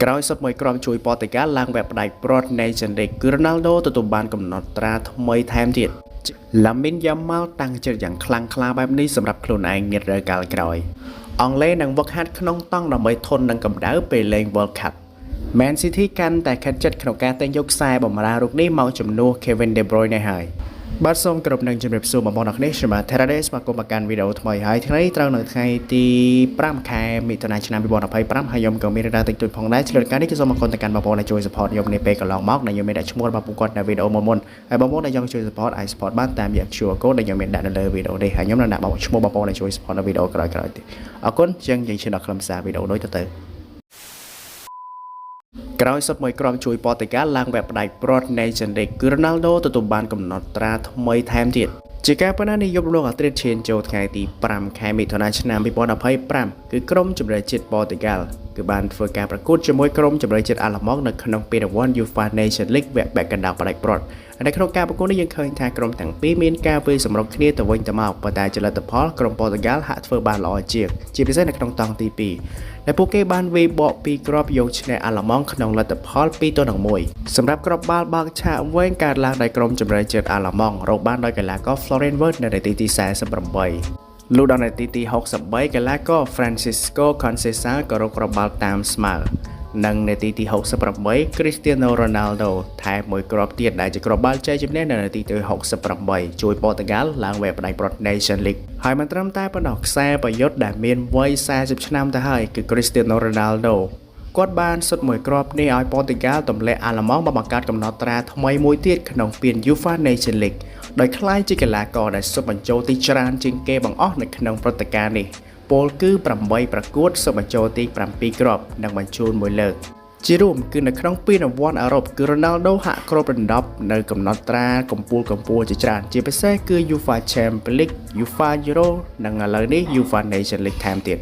ក្រោយសុទ្ធមួយក្រុមជួយប៉ូទុយហ្គាល់ឡើងបែបផ្ដាច់ប្រត់នៃចន្ទិកគឺរ៉ូណាល់ដូទទួលបានកំណត់ត្រាថ្មីថែមទៀតឡាមីនយ៉ាម៉ាល់តាំងចិត្តយ៉ាងខ្លាំងក្លាបែបនេះសម្រាប់ខ្លួនឯងនារដូវកាលក្រោយអង់គ្លេសនឹងវឹកហាត់ក្នុងតង់ដើម្បីធន់នឹងកម្ដៅពេលលេង World Cup Man City កាន់តែខិតជិតក្នុងការទិញយកខ្សែបម្រើរូបនេះមកជំនួស Kevin De Bruyne ហើយបាទសូមគោរពនឹងជម្រាបសួរបងប្អូនអរគុណខ្ញុំបាទ Terrace មកគុំមកកាន់វីដេអូថ្មីហើយថ្ងៃត្រូវនៅថ្ងៃទី5ខែមិថុនាឆ្នាំ2025ហើយខ្ញុំក៏មានរឿងតិចតួចផងដែរឆ្លៀតការនេះគឺសូមអរគុណទៅកាន់បងប្អូនដែលជួយ support ខ្ញុំនេះពេលកន្លងមកដែលខ្ញុំមានដាក់ឈ្មោះរបស់ពួកគាត់នៅវីដេអូមុនហើយបងប្អូនដែលចង់ជួយ support អាច support បានតាមរយៈ QR code ដែលខ្ញុំមានដាក់នៅលើវីដេអូនេះហើយខ្ញុំនឹងដាក់ឈ្មោះបងប្អូនដែលជួយ support នៅវីដេអូក្រោយៗទៀតអរគុណយើងឈានដល់ខ្លឹមសារវីដេអូដូចទៅក្រោយសុទ្ធមួយក្រុមជួយប៉ូទុយហ្គាល់ឡើងបែបផ្ដាច់ប្រត់នៃចន្ទិកគឺរ៉ូណាល់ដូទទួលបានកំណត់ត្រាថ្មីថែមទៀតជាការប៉ុណ្ណានិយមលោកអាត្រិតឈានចូលថ្ងៃទី5ខែមិថុនាឆ្នាំ2025គឺក្រុមជម្រើសជាតិប៉ូទុយហ្គាល់គឺបានធ្វើការប្រកួតជាមួយក្រុមជម្រើសជាតិអាល្លឺម៉ង់នៅក្នុងពានរង្វាន់ UEFA Nations League វគ្គបែកកណ្ដាលផ្ដាច់ប្រត់នៅក្នុងការប្រកួតនេះយើងឃើញថាក្រុមទាំងពីរមានការវាយសម្រុកគ្នាទៅវិញទៅមកប៉ុន្តែជាលទ្ធផលក្រុមប៉ូទុយហ្គាល់ហាក់ធ្វើបានល្អជាងជាពិសេសនៅក្នុងតង់ទី2ដែលពួកគេបានវាយបកពីគ្រាប់យកឈ្នះអាល្លឺម៉ង់ក្នុងលទ្ធផល2-1សម្រាប់គ្រាប់បាល់បើកឆាកវែងកើតឡើងដោយក្រុមជម្រើសជាតិអាល្លឺម៉ង់រកបានដោយកីឡាករ Florian Wirtz នៅនាទីទី48លុះដល់នាទីទី63កីឡាករ Francisco Conceição ក៏រកគ្រាប់បាល់តាមស្មើនិងនាទីទី68 Cristiano Ronaldo ថែមមួយគ្រាប់ទៀតដែលជាគ្រាប់បាល់ជ័យជំនះនៅនាទីទី68ជួយប៉ូទុយហ្គាល់ឡើងវគ្គផ្ដាច់ប្រត់ Nations League ហើយមិនត្រឹមតែប៉ុណ្ណោះខ្សែប្រយុទ្ធដែលមានវ័យ40ឆ្នាំទៅហើយគឺ Cristiano Ronaldo គាត់បានសុទ្ធមួយគ្រាប់នេះឲ្យប៉ូទុយហ្គាល់ទម្លាក់អាល្លឺម៉ង់បង្កើតកំណត់ត្រាថ្មីមួយទៀតក្នុងពាន UEFA Nations League ដោយក្លាយជាកីឡាករដែលសុទ្ធបញ្ចូលទីច្រើនជាងគេបង្អស់នៅក្នុងព្រឹត្តិការណ៍នេះពលគឺ8ប្រកួតសុទ្ធបញ្ចូលទី7គ្រាប់និងបញ្ជូនមួយលើកជារួមគឺនៅក្នុងពានរង្វាន់អឺរ៉ុបគឺ Ronaldo ហាក់គ្របដណ្ដប់នៅកំណត់ត្រាកម្ពុជាជាច្រើនជាពិសេសគឺ UEFA Champions League UEFA Euro និងឥឡូវនេះ UEFA Nations League ថែមទៀត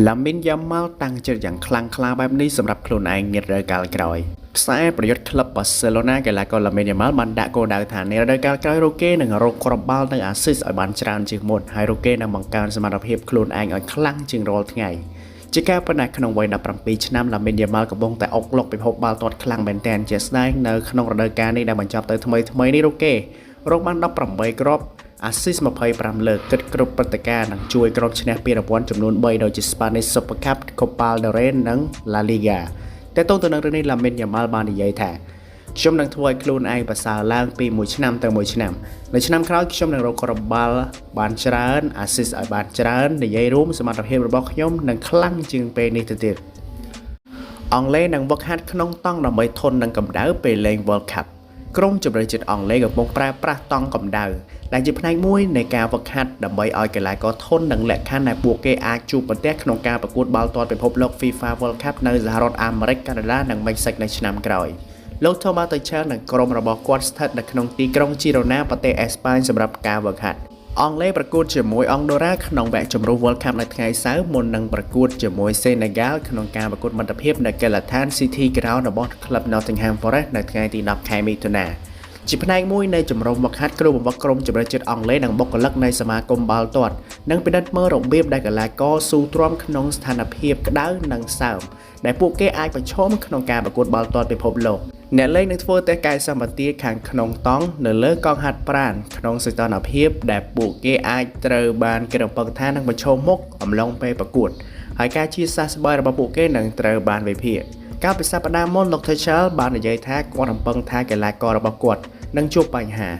ឡាមីនយ៉ាម៉ាល់តាំងចិត្តយ៉ាងខ្លាំងក្លាបែបនេះសម្រាប់ខ្លួនឯងនារដូវកាលក្រោយខ្សែប្រយុទ្ធក្លឹបបាសេឡូណាកីឡាករឡាមីនយ៉ាម៉ាល់បានដាក់គោលដៅថានារដូវកាលក្រោយរកគេនឹងរកគ្រាប់បាល់និងអាស៊ីសឲ្យបានច្រើនជាងមុនហើយរកគេនឹងបង្កើនសមត្ថភាពខ្លួនឯងឲ្យខ្លាំងជាងរាល់ថ្ងៃជាការប៉ុណ្ណាក្នុងវ័យ17ឆ្នាំឡាមីនយ៉ាម៉ាល់កំពុងតែអុកឡុកពិភពបាល់ទាត់ខ្លាំងមែនទែនជាស្ដែងនៅក្នុងរដូវកាលនេះដែលបញ្ចប់ទៅថ្មីនេះរកគេរកបាន18គ្រាប់អាស៊ីស25លើកគិតគ្រប់ព្រឹត្តិការណ៍នឹងជួយក្រុមឈ្នះពានរង្វាន់ចំនួន3ដូចជា Spanish Super Cup, Copa del Rey និង La Liga តែតើទៅនឹងរឿងនេះឡាមីនយ៉ាម៉ាល់បាននិយាយថាខ្ញុំនឹងធ្វើឲ្យខ្លួនឯងប្រសើរឡើងពីមួយឆ្នាំទៅមួយឆ្នាំនៅឆ្នាំក្រោយខ្ញុំនឹងរកគ្រាប់បាល់បានច្រើនអាស៊ីសឲ្យបានច្រើននិយាយរួមសមត្ថភាពរបស់ខ្ញុំនឹងខ្លាំងជាងពេលនេះទៅទៀតអង់គ្លេសនឹងវឹកហាត់ក្នុងតង់ដើម្បីធន់នឹងកម្ដៅពេលលេង World Cup ក្រុមជម្រើសជាតិអង់គ្លេសកំពុងប្រើប្រាស់តង់កម្ដៅដែលជាផ្នែកមួយនៃការវឹកហាត់ដើម្បីឲ្យកីឡាករធន់នឹងលក្ខខណ្ឌដែលពួកគេអាចជួបប្រទះក្នុងការប្រកួតបាល់ទាត់ពិភពលោក FIFA World Cup នៅសហរដ្ឋអាមេរិក កាណាដា និងមិចស៊ិកនៅឆ្នាំក្រោយលោក Thomas Tuchel និងក្រុមរបស់គាត់ស្ថិតនៅក្នុងទីក្រុង Girona ប្រទេសអេស្ប៉ាញសម្រាប់ការវឹកហាត់អង់គ្លេសប្រកួតជាមួយអង់ដូរ៉ាក្នុងវគ្គជម្រុះ World Cup នៅថ្ងៃសៅរ៍មុននឹងប្រកួតជាមួយ Senegal ក្នុងការប្រកួតមិត្តភាពនៅកីឡដ្ឋាន City Ground របស់ក្លឹប Nottingham Forest នៅថ្ងៃទី10ខែមិថុនាជាផ្នែកមួយនៃជំរំវឹកហាត់គ្រូបង្វឹកក្រុមជម្រើសជាតិអង់គ្លេសនិងបុគ្គលិកនៃសមាគមបាល់ទាត់និងពិនិត្យមើលរបៀបដែលកីឡាករស៊ូទ្រាំក្នុងស្ថានភាពក្តៅនិងសើមដែលពួកគេអាចប្រឈមក្នុងការប្រកួតបាល់ទាត់ពិភពលោកអ្នកលេងនឹងធ្វើតេស្តកាយសម្បទាខាងក្នុងតង់នៅលើកង់ហាត់ប្រាណក្នុងសីតុណ្ហភាពដែលពួកគេអាចត្រូវបានគេរំពឹងថានឹងប្រឈមមុខអំឡុងពេលប្រកួតហើយការជាសះស្បើយរបស់ពួកគេនឹងត្រូវបានវិភាគកាលពីសប្តាហ៍មុនលោក Tuchel បាននិយាយថាគាត់រំពឹងថាកីឡាកររបស់គាត់នឹងជួបបញ្ហា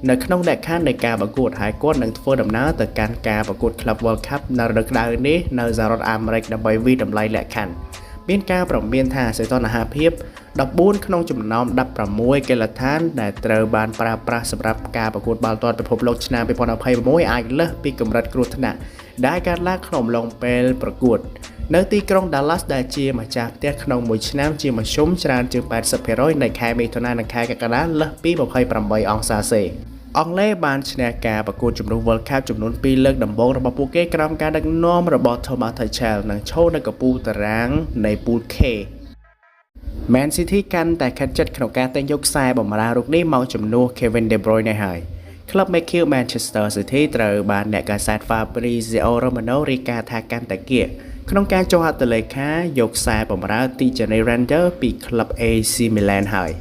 នៅក្នុងលក្ខខណ្ឌនៃការប្រកួតហើយគាត់នឹងធ្វើដំណើរទៅកាន់ការប្រកួត Club World Cup នៅរដូវក្តៅនេះនៅសហរដ្ឋអាមេរិកដើម្បីវិតម្លៃលក្ខខណ្ឌមានការប្រមានថាសីតុណ្ហភាព14ក្នុងចំណោម16កីឡដ្ឋានដែលត្រូវបានប្រើប្រាស់សម្រាប់ការប្រកួតបាល់ទាត់ពិភពលោកឆ្នាំ2026អាចលើសពីកម្រិតគ្រោះថ្នាក់ដែលកើតឡើងក្នុងអំឡុងពេលប្រកួតនៅទីក្រុង Dallas ដែលជាម្ចាស់ផ្ទះក្នុងមួយឆ្នាំជាមធ្យមច្រើនជាង 80% នៃខែមិថុនានិងខែកក្កដាលើសពី28អង្សាសេអង់គ្លេសបានឈ្នះការប្រកួតជម្រុះ World Cup ចំនួន2លើកដំបូងរបស់ពួកគេក្រោមការដឹកនាំរបស់ Thomas Tuchel និងឈរនៅកំពូលតារាងនៃពូល K Man City កាន់តែខិតជិតក្នុងការទិញយកខ្សែបម្រើរូបនេះមកជំនួស Kevin De Bruyne ហើយក្លឹប McHugh Manchester City ត្រូវបានអ្នកកាសែត Fabrizio Romano រាយការណ៍ថាកាន់តែគៀក ក្នុងការចុះហត្ថលេខាយកខ្សែបម្រើទីជានៃ Render ពីក្លឹប AC Milan ហើយ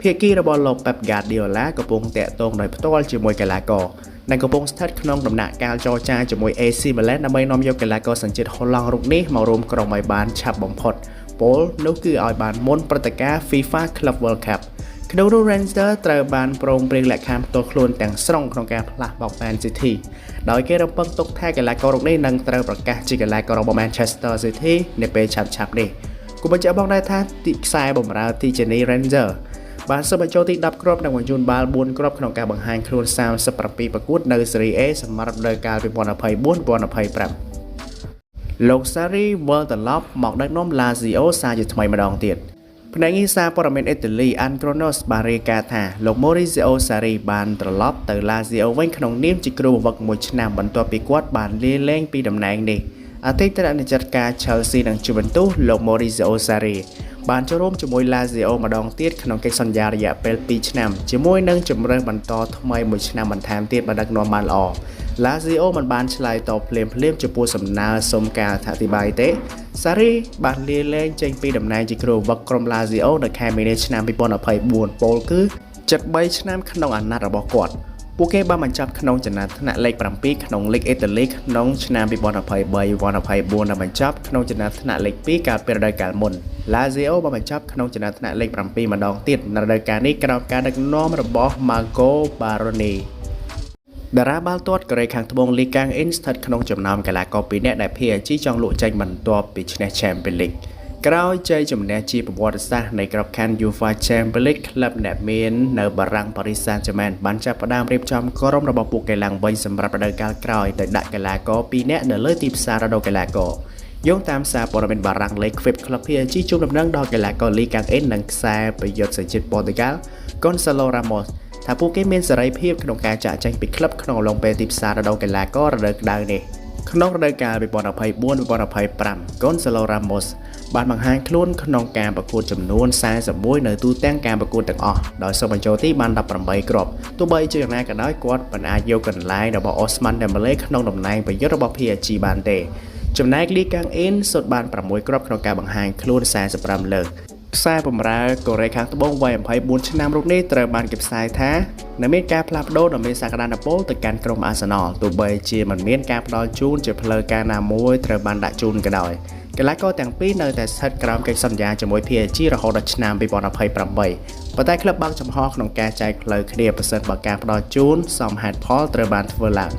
ភាគីរបស់លោក Pep Guardiola កំពុងតាក់ទងដោយផ្ទាល់ជាមួយកីឡាករដែលកំពុងស្ថិតក្នុងដំណាក់កាលចរចាជាមួយ AC Milan ដើម្បីនាំយកកីឡាករសញ្ជាតិហូឡង់រូបនេះមករួមក្រុមឲ្យបានឆាប់បំផុតពលនោះគឺឲ្យបានមុនព្រឹត្តិការណ៍ FIFA Club World Cup ក្នុងនោះ Rangers ត្រូវបានព្រមព្រៀងលក្ខខណ្ឌផ្ទាល់ខ្លួនទាំងស្រុងក្នុងការផ្លាស់បង់ Man City ដោយគេរំពឹងទុកថាកីឡាកររូបនេះនឹងត្រូវប្រកាសជាកីឡាកររបស់ Manchester City នៅពេលឆាប់ៗនេះគូបញ្ជាក់បងដែរថាទីខ្សែបម្រើទីជានី Rangers បានសូមបញ្ចូលទី10គ្រាប់និងបញ្ជូនបាល់4គ្រាប់ក្នុងការបង្ហាញខ្លួន37ប្រកួតនៅ Serie A សម្រាប់រដូវកាល 2024-2025 លោក Sarri វិលត្រឡប់មកដឹកនាំ Lazio សារជាថ្មីម្ដងទៀតផ្នែកនេះសារព័ត៌មានអ៊ីតាលី Ancronos បានរាយការណ៍ថាលោក Maurizio Sarri បានត្រឡប់ទៅ Lazio វិញក្នុងនាមជាគ្រូបង្វឹកមួយឆ្នាំបន្ទាប់ពីគាត់បានលាលែងពីតំណែងនេះអតីតអ្នកចាត់ការ Chelsea និង Juventus លោក Maurizio Sarri បានចូលរួមជាមួយ Lazio ម្ដងទៀតក្នុងកិច្ចសន្យារយៈពេល2ឆ្នាំជាមួយនឹងជម្រើសបន្តថ្មី1ឆ្នាំបន្ថែមទៀតបានដឹកនាំបានល្អ Lazio មិនបានឆ្លើយតបភ្លាមចំពោះសំណើសុំការអធិប្បាយទេ Sarri បានលាលែងចេញពីតំណែងជាគ្រូបង្វឹកក្រុម Lazio នៅខែមីនាឆ្នាំ2024ពលគឺ73ឆ្នាំក្នុងអាណត្តិរបស់គាត់ពួកគេបានបញ្ចប់ក្នុងចំណាត់ថ្នាក់លេខ7ក្នុងលីកអ៊ីតាលីក្នុងឆ្នាំ2023-2024និងបញ្ចប់ក្នុងចំណាត់ថ្នាក់លេខ2កាលពីរដូវកាលមុន Lazio បានបញ្ចប់ក្នុងចំណាត់ថ្នាក់លេខ7ម្ដងទៀតនៅរដូវកាលនេះក្រោមការដឹកនាំរបស់ Marco Baroni តារាបាល់ទាត់កូរ៉េខាងត្បូងលីកាងអ៊ីនស្ថិតក្នុងចំណោមកីឡាករ2នាក់ដែល PSG ចង់លក់ចេញបន្ទាប់ពីឈ្នះ Champions League ក្រោយជ័យជំនះជាប្រវត្តិសាស្ត្រនៃក្របខ័ណ្ឌ UEFA Champions League ក្លឹបអ្នកមាននៅបារាំង Paris Saint-Germain បានចាប់ផ្ដើមរៀបចំក្រុមរបស់ពួកគេឡើងវិញសម្រាប់រដូវកាលក្រោយដោយដាក់កីឡាករ2នាក់នៅលើទីផ្សាររដូវកីឡាករយោងតាមសារព័ត៌មានបារាំង Le Figaro ក្លឹប PSG ជូនដំណឹងដល់កីឡាករលីកាងអ៊ីននិងខ្សែប្រយុទ្ធសញ្ជាតិប៉ូទុយហ្គាល់ Gonçalo Ramos ថាពួកគេមានសេរីភាពក្នុងការចាក់ចែងពីក្លឹបក្នុងអំឡុងពេលទីផ្សាររដូវកីឡាកររដូវក្តៅនេះក្នុងរដូវកាល 2024-2025 Gonçalo Ramos បានបង្ហាញខ្លួនក្នុងការប្រកួតចំនួន41នៅទូទាំងការប្រកួតទាំងអស់ដោយសូមបញ្ចូលទីបាន18គ្រាប់ទោះបីជាយ៉ាងណាក៏ដោយគាត់មិនអាចយកកន្លែងរបស់ Ousmane Dembélé ក្នុងតំណែងប្រយុទ្ធរបស់ PSG បានទេចំណែក Lee Kang-in សុទ្ធបាន6គ្រាប់ក្នុងការបង្ហាញខ្លួន45លើកខ្សែបម្រើកូរ៉េខាងត្បូងវ័យ24ឆ្នាំរូបនេះត្រូវបានគេផ្សាយថានឹងមានការផ្លាស់ប្ដូរដ៏មានសក្តានុពលទៅកាន់ក្រុម Arsenal ទោះបីជាមិនមានការផ្ដល់ជូនជាផ្លូវការណាមួយត្រូវបានដាក់ជូនក៏ដោយកីឡាករទាំងពីរនៅតែស្ថិតក្រោមកិច្ចសន្យាជាមួយ PSG រហូតដល់ឆ្នាំ2028ប៉ុន្តែក្លឹបបើកចំហក្នុងការចែកផ្លូវគ្នាប្រសិនបើការផ្ដល់ជូនសមហេតុផលត្រូវបានធ្វើឡើង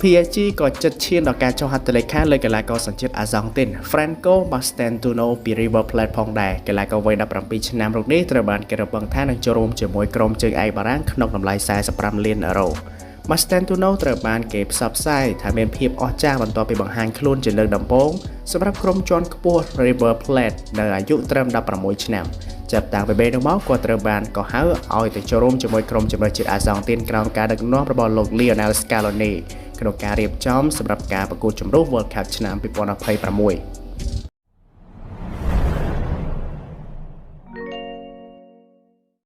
PSG ក៏ជិតឈានដល់ការចុះហត្ថលេខាលើកីឡាករសញ្ជាតិអាហ្សង់ទីន Franco Mastantuono ពី River Plate ផងដែរកីឡាករវ័យ17ឆ្នាំរូបនេះត្រូវបានគេរំពឹងថានឹងចូលរួមជាមួយក្រុមជើងឯកបារាំងក្នុងតម្លៃ45លានអឺរ៉ូ Mastantuono ត្រូវបានគេផ្សព្វផ្សាយថាមានភាពអស្ចារ្យបន្ទាប់ពីបង្ហាញខ្លួនជាលើកដំបូងសម្រាប់ក្រុមជាន់ខ្ពស់ River Plate នៅអាយុត្រឹម16ឆ្នាំចាប់តាំងពីពេលនោះមកគាត់ត្រូវបានកោះហៅឲ្យទៅចូលរួមជាមួយក្រុមជម្រើសជាតិអាហ្សង់ទីនក្រោមការដឹកនាំរបស់លោក Lionel Scaloni ក្នុងការរៀបចំសម្រាប់ការប្រកួតជម្រុះ World Cup ឆ្នាំ2026